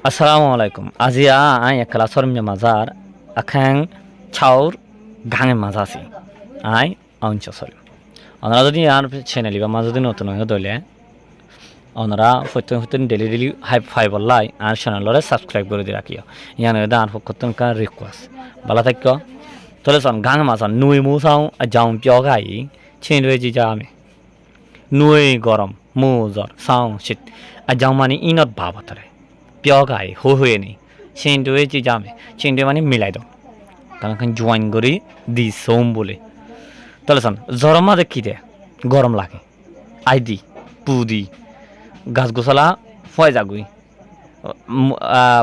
Assalamualaikum. Azia ay kelasor mazar akhang chaur gange mazasi. Ay auncho sorry. Onara যদি আর channel বা মাঝে দিন নতুন হয়ে দলে ওনারা ফতুন ডেলি হাই ফাইবার লাই আর চ্যানেলরে সাবস্ক্রাইব করে দিয়ে রাখিও ইয়ান এদা আর ফকতন কা রিকোয়েস্ট বালা থাকো তলে সন গাং মাসা নুই মুসাও যাও পিও গাই ছিন রে জি জামে নুই গরম মুজর সাও শীত আর যাও মানে ইনত ভাবতরে পিও গাই হয়ে নেই ছিন রে জি জামে ছিন রে মানে মিলাই দাও কারণ জয়েন করি দি সোম বলে তলে সন জরম মাঝে কি দে গরম লাগে আইদি পুদি গাছ গোছালা ফয় যাগুই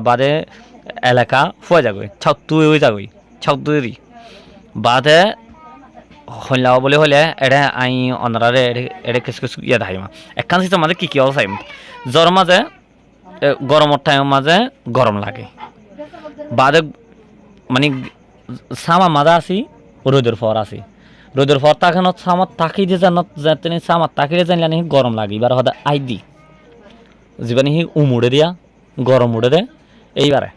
বাদে এলাকা ফয় যাগুই ছাউতুই হয়ে যাগুই ছাউতুই বাদে হইলাও বলে হলে এটা আই অনারে এটা কিছু কিছু ইয়া ধাইমা একখান সিস্টেম মাঝে কি অবস্থায় জ্বর মাঝে গরমের টাইম মাঝে গরম লাগে বাদে মানে সামা মাঝে আসি রোদের ফর আসি রোদের ফর তাকানো সামার তাকি দিয়ে জানত তিনি সামার তাকিয়ে জানলে গরম লাগে এবার হয়তো আইদি জীবানি হি উমুড়ে দিয়া গরম উড়ে দে এইবারে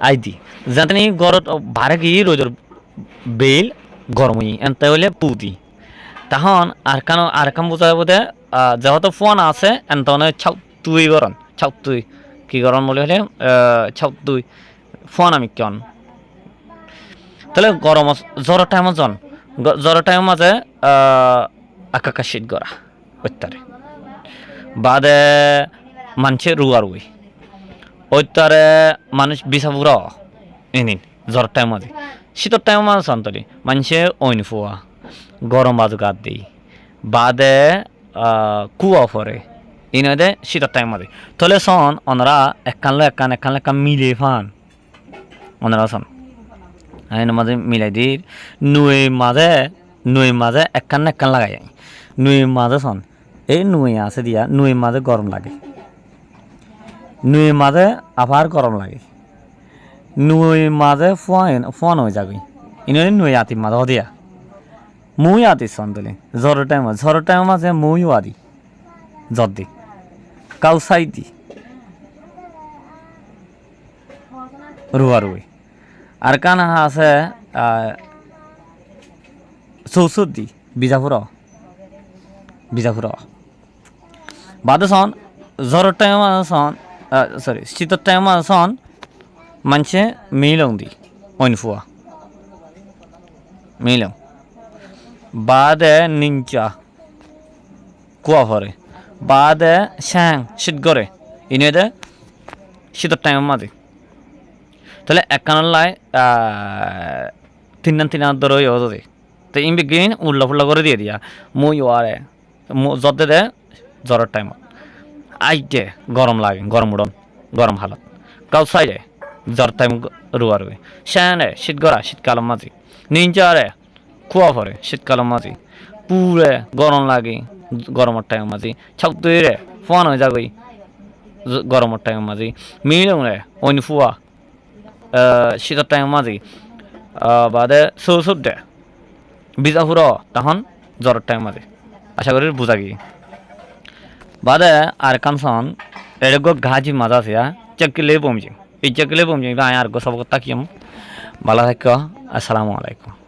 আইদি যাতে গরম বারে গিয়ে রোদের বেল গরমই এনতে হইলে পুদি তখন আর কাম বোঝায় বোধে যেহেতু ফোন আছে এনতে ছাউ তুই গরম ছাউ তুই কি গরম বলে হলে ছাউ তুই ফোন আমি কেন তাহলে গরম জ্বরের টাইমত জ্বরের টাইম মাঝে আকাকা শীত গড়া অত্যারে বাদে মানুষের রুয়ার ওই ওইতারে মানুষ বিষাপুর এনিন জ্বর টাইম মাঝে শীতের টাইম মাঝে সন্তলি মানুষে অইন ফুয়া গরম বাজু গাত দিই বাদে কুয়া ফরে ইনদে শীতের টাইম মাঝে তলে সন ওনারা একান মিলে ফান ওনারা সন আইন মাঝে মিলাই দি নুই মাঝে একান লাগাই নুই মাঝে সন এই নুই আছে দিয়া নুই মাঝে গরম লাগে নুই মাঝে আবার গরম লাগে নুই মাঝে ফোন হয়ে যাবে ইনি নুই আতি মাঝে দিয়া মুই আতি সন্তলি জ্বরের টাইম মাঝে মুইও আদি জ্বর দি কাউসাই দি রুই আর কান আছে চৌচুর দি বিজাপুর বাদে সন জ্বরের টাইম সন সরি শীতের টাইম সন মানুষে মিলং দি অইন ফুয়া মিলং বাদে নিঞ্চা কুয়া ফরে বাদে শ্যাং শীত গড়ে ইনে শীতের টাইম মাঝে তাহলে একখান লাই তিন ধরে দে তো ইমবি গ্রিন উল্লা ফুল্লা করে দিয়ে দিয়া মুই ওয়ারে জ্বর দে জ্বরের টাইমত আইটে গরম লাগে গরম হালত কাউ সাইডে জ্বর টাইম রুয়ার ওই শ্যানে শীত গড়া শীতকালের মাঝে নিঞ্চারে কুয়া পরে শীতকালের মাঝে পুরে গরম লাগে গরমের টাইম মাঝে ছাউতুই রে ফোন হয়ে যাগই গরমের টাইম মাঝে মিলং রে অইন ফুয়া শীতের টাইম মাঝে বাদে চৌচুর দে বিজাপুর তখন জ্বরের টাইম মাঝে আশা করি বুঝা গিয়ে বাদে আর কামসন এরগো ঘাজি মাজা আছে চেকলে বমজি এই চেকলে বমজি আয় আর গো সব তাকিয়াম ভালো থাকো আসসালামু আলাইকুম